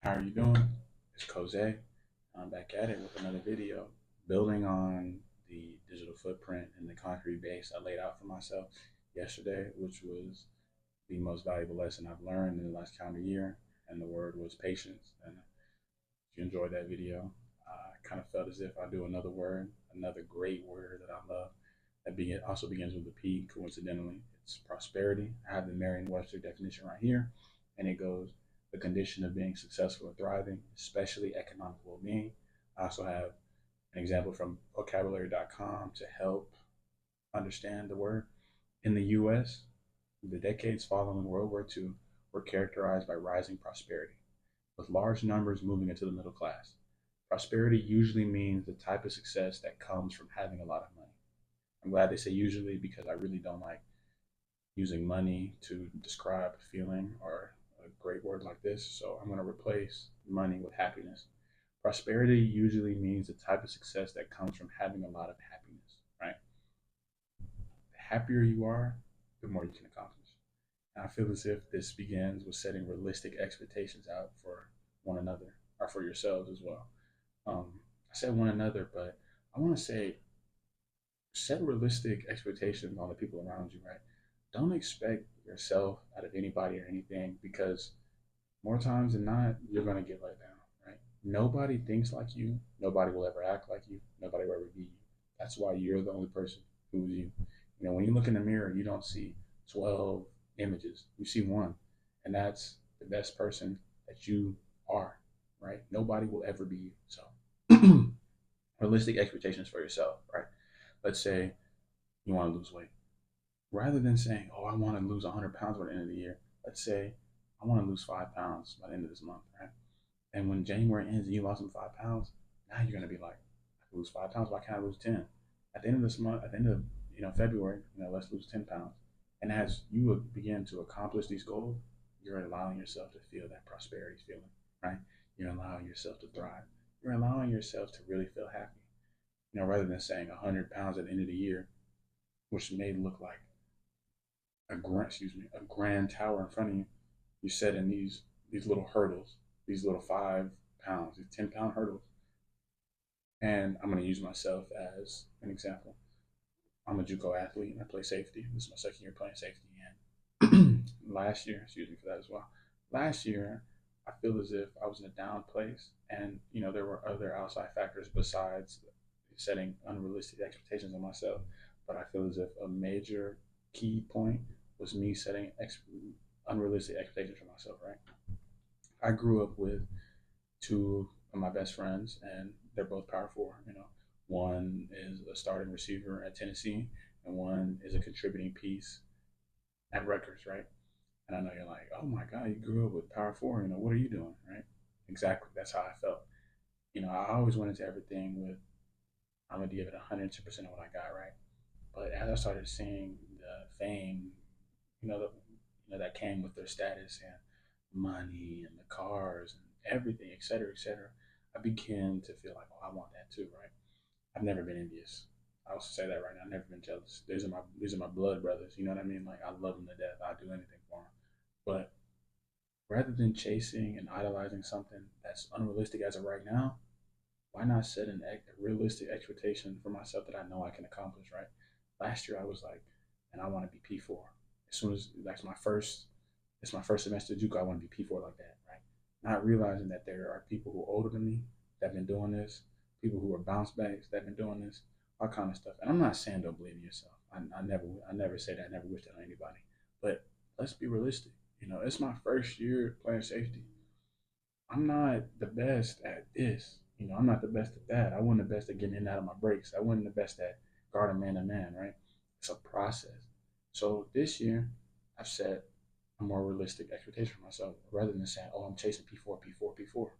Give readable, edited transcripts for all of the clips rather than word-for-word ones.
How are you doing? It's Jose. I'm back at it with another video, building on the digital footprint and the concrete base I laid out for myself yesterday, which was the most valuable lesson I've learned in the last calendar year. And the word was patience. And if you enjoyed that video, I kind of felt as if I do another word, another great word that I love also begins with a P, coincidentally. It's prosperity. I have the Merriam-Webster definition right here, and it goes, the condition of being successful or thriving, especially economic well-being. I also have an example from vocabulary.com to help understand the word. In the US, the decades following World War II were characterized by rising prosperity, with large numbers moving into the middle class. Prosperity usually means the type of success that comes from having a lot of money. I'm glad they say usually because I really don't like using money to describe a feeling or a great word like this. So I'm going to replace money with happiness. Prosperity usually means the type of success that comes from having a lot of happiness, right? The happier you are, the more you can accomplish. And I feel as if this begins with setting realistic expectations out for one another or for yourselves as well. I said one another, but I want to say set realistic expectations on the people around you, right? Don't expect yourself out of anybody or anything because more times than not, you're going to get let down, right? Nobody thinks like you. Nobody will ever act like you. Nobody will ever be you. That's why you're the only person who's you. You know, when you look in the mirror, you don't see 12 images. You see one, and that's the best person that you are, right? Nobody will ever be you. So, realistic expectations for yourself, right? Let's say you want to lose weight. Rather than saying, oh, I want to lose 100 pounds by the end of the year, let's say I want to lose 5 pounds by the end of this month, right? And when January ends and you lost them 5 pounds, now you're going to be like, I can lose 5 pounds, why can't I lose 10? At the end of this month, at the end of February, let's lose 10 pounds. And as you begin to accomplish these goals, you're allowing yourself to feel that prosperity feeling, right? You're allowing yourself to thrive. You're allowing yourself to really feel happy. Rather than saying 100 pounds at the end of the year, which may look like a grand tower in front of you. You set in these little hurdles, these little 5 pounds, these 10-pound hurdles. And I'm going to use myself as an example. I'm a JUCO athlete and I play safety. This is my second year playing safety. And last year, excuse me for that as well. Last year, I feel as if I was in a down place, and there were other outside factors besides setting unrealistic expectations on myself. But I feel as if a major key point was me setting unrealistic expectations for myself. Right? I grew up with two of my best friends, and they're both power four. One is a starting receiver at Tennessee, and one is a contributing piece at Rutgers, right? And I know you're like, oh my God, you grew up with power four. What are you doing, right? Exactly. That's how I felt. I always went into everything with, I'm gonna give it 102% of what I got, right? But as I started seeing the fame, the, that came with their status and money and the cars and everything, et cetera, I began to feel like, oh, I want that too, right? I've never been envious. I'll say that right now. I've never been jealous. These are my blood brothers. You know what I mean? Like I love them to death. I'd do anything for them. But rather than chasing and idolizing something that's unrealistic as of right now, why not set a realistic expectation for myself that I know I can accomplish, right? Last year I was like, and I want to be P4. As soon as that's it's my first semester at JUCO, I want to be P4 like that, right? Not realizing that there are people who are older than me that have been doing this, people who are bounce backs that have been doing this, all kind of stuff. And I'm not saying don't believe in yourself. I never say that. I never wish that on anybody. But let's be realistic. It's my first year playing safety. I'm not the best at this. I'm not the best at that. I wasn't the best at getting in and out of my breaks. I wasn't the best at guarding man to man, right? It's a process. So this year, I've set a more realistic expectation for myself rather than saying, oh, I'm chasing P4, P4, P4,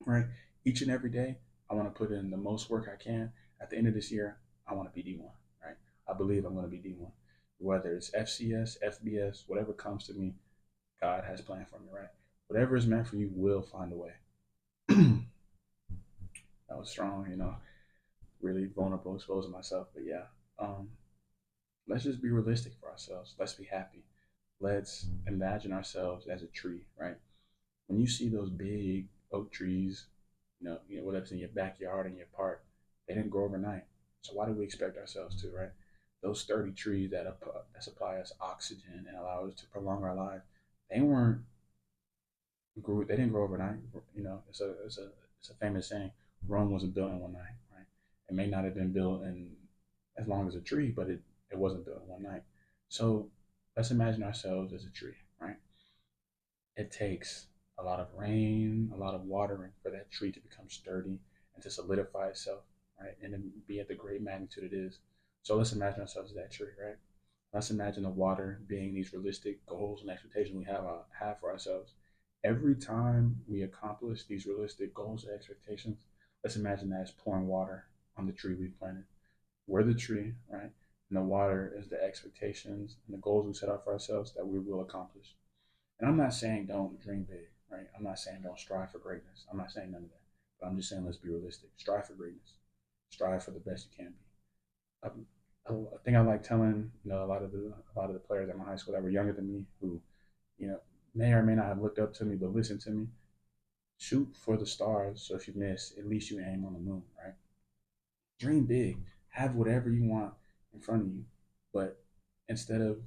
right? Each and every day, I want to put in the most work I can. At the end of this year, I want to be D1, right? I believe I'm going to be D1. Whether it's FCS, FBS, whatever comes to me, God has planned for me, right? Whatever is meant for you will find a way. That was strong, really vulnerable, exposing myself. But yeah, um, let's just be realistic for ourselves. Let's be happy. Let's imagine ourselves as a tree, right? when you see those big oak trees, whatever's in your backyard in your park, they didn't grow overnight. So why do we expect ourselves to, right? Those sturdy trees that supply us oxygen and allow us to prolong our life, they weren't grew. They didn't grow overnight. It's a famous saying: Rome wasn't built in one night, right? It may not have been built in as long as a tree, but it wasn't built in one night. So let's imagine ourselves as a tree, right? It takes a lot of rain, a lot of watering for that tree to become sturdy and to solidify itself, right? And then be at the great magnitude it is. So let's imagine ourselves as that tree, right? Let's imagine the water being these realistic goals and expectations we have for ourselves. Every time we accomplish these realistic goals and expectations, let's imagine that as pouring water on the tree we've planted. We're the tree, right? And the water is the expectations and the goals we set out for ourselves that we will accomplish. And I'm not saying don't dream big, right? I'm not saying don't strive for greatness. I'm not saying none of that. But I'm just saying let's be realistic. Strive for greatness. Strive for the best you can be. I think I like telling a lot of the players at my high school that were younger than me who you know may or may not have looked up to me but listen to me. Shoot for the stars. So if you miss, at least you aim on the moon, right? Dream big. Have whatever you want in front of you, but instead of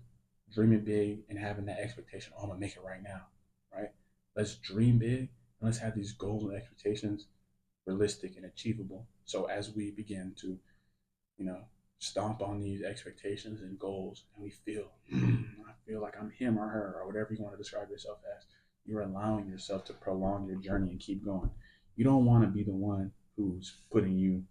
dreaming big and having that expectation, oh, I'm gonna make it right now, right? Let's dream big and let's have these goals and expectations realistic and achievable. So as we begin to, you know, stomp on these expectations and goals, and we feel, I feel like I'm him or her or whatever you want to describe yourself as. You're allowing yourself to prolong your journey and keep going. You don't want to be the one who's putting you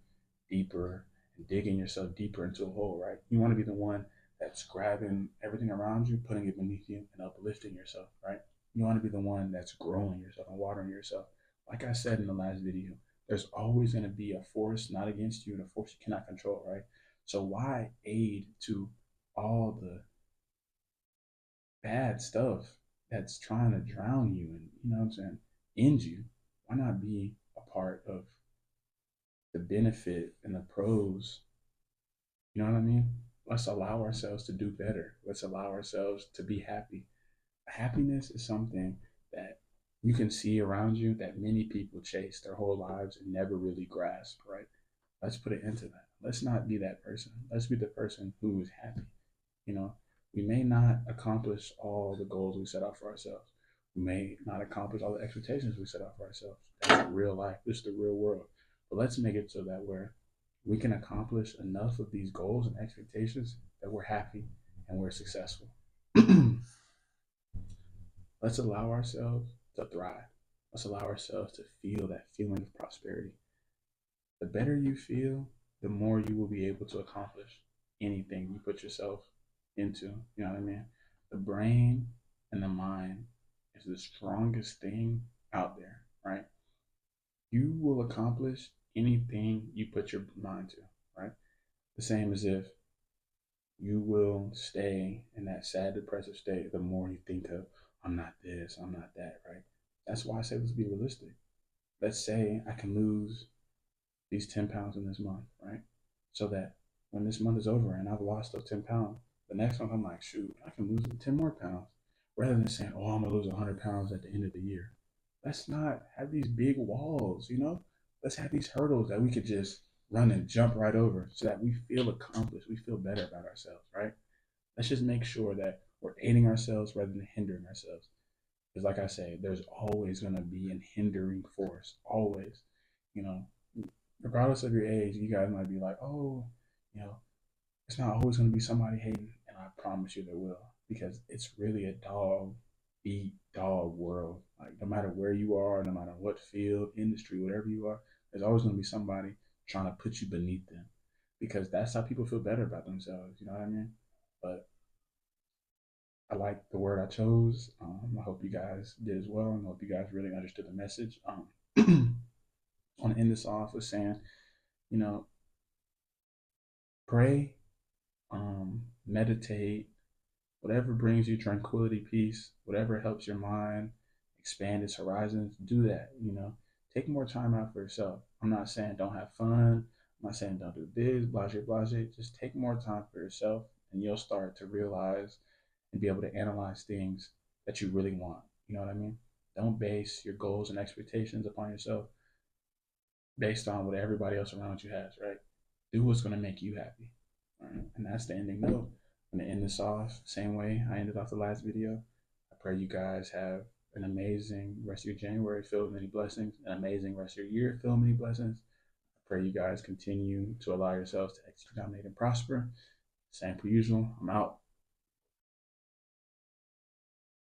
deeper and digging yourself deeper into a hole, right? You want to be the one that's grabbing everything around you, putting it beneath you, and uplifting yourself, right? You want to be the one that's growing yourself and watering yourself. Like I said in the last video, there's always going to be a force not against you and a force you cannot control, right? So why aid to all the bad stuff that's trying to drown you and, what I'm saying, end you? Why not be a part of the benefit and the pros? You know what I mean? Let's allow ourselves to do better. Let's allow ourselves to be happy. Happiness is something that you can see around you that many people chase their whole lives and never really grasp, right? Let's put it into that. Let's not be that person. Let's be the person who is happy. You know, we may not accomplish all the goals we set out for ourselves. We may not accomplish all the expectations we set out for ourselves. That's real life. This is the real world. But let's make it so that we can accomplish enough of these goals and expectations that we're happy and we're successful. Let's allow ourselves to thrive. Let's allow ourselves to feel that feeling of prosperity. The better you feel, the more you will be able to accomplish anything you put yourself into. You know what I mean? The brain and the mind is the strongest thing out there, right? You will accomplish anything you put your mind to, right? The same as if you will stay in that sad, depressive state the more you think of, I'm not this, I'm not that, right? That's why I say let's be realistic. Let's say I can lose these 10 pounds in this month, right? So that when this month is over and I've lost those 10 pounds, the next month I'm like, shoot, I can lose 10 more pounds. Rather than saying, oh, I'm going to lose 100 pounds at the end of the year. Let's not have these big walls, you know? Let's have these hurdles that we could just run and jump right over so that we feel accomplished. We feel better about ourselves, right? Let's just make sure that we're aiding ourselves rather than hindering ourselves. Because, like I say, there's always going to be an hindering force, always. You know, regardless of your age, you guys might be like, oh, you know, it's not always going to be somebody hating. And I promise you there will, because it's really a dog eat dog world. Like, no matter where you are, no matter what field, industry, whatever you are, there's always going to be somebody trying to put you beneath them because that's how people feel better about themselves. You know what I mean? But I like the word I chose. I hope you guys did as well, and I hope you guys really understood the message. I want to end this off with saying, you know, pray, meditate, whatever brings you tranquility, peace, whatever helps your mind expand its horizons, do that. Take more time out for yourself. I'm not saying don't have fun. I'm not saying don't do this, blase, blase. Just take more time for yourself, and you'll start to realize and be able to analyze things that you really want. You know what I mean? Don't base your goals and expectations upon yourself based on what everybody else around you has, right? Do what's going to make you happy. All right? And that's the ending note. I'm going to end this off same way I ended off the last video. I pray you guys have an amazing rest of your January filled with many blessings, an amazing rest of your year filled with many blessings. I pray you guys continue to allow yourselves to execute, dominate, and prosper. Same per usual. I'm out.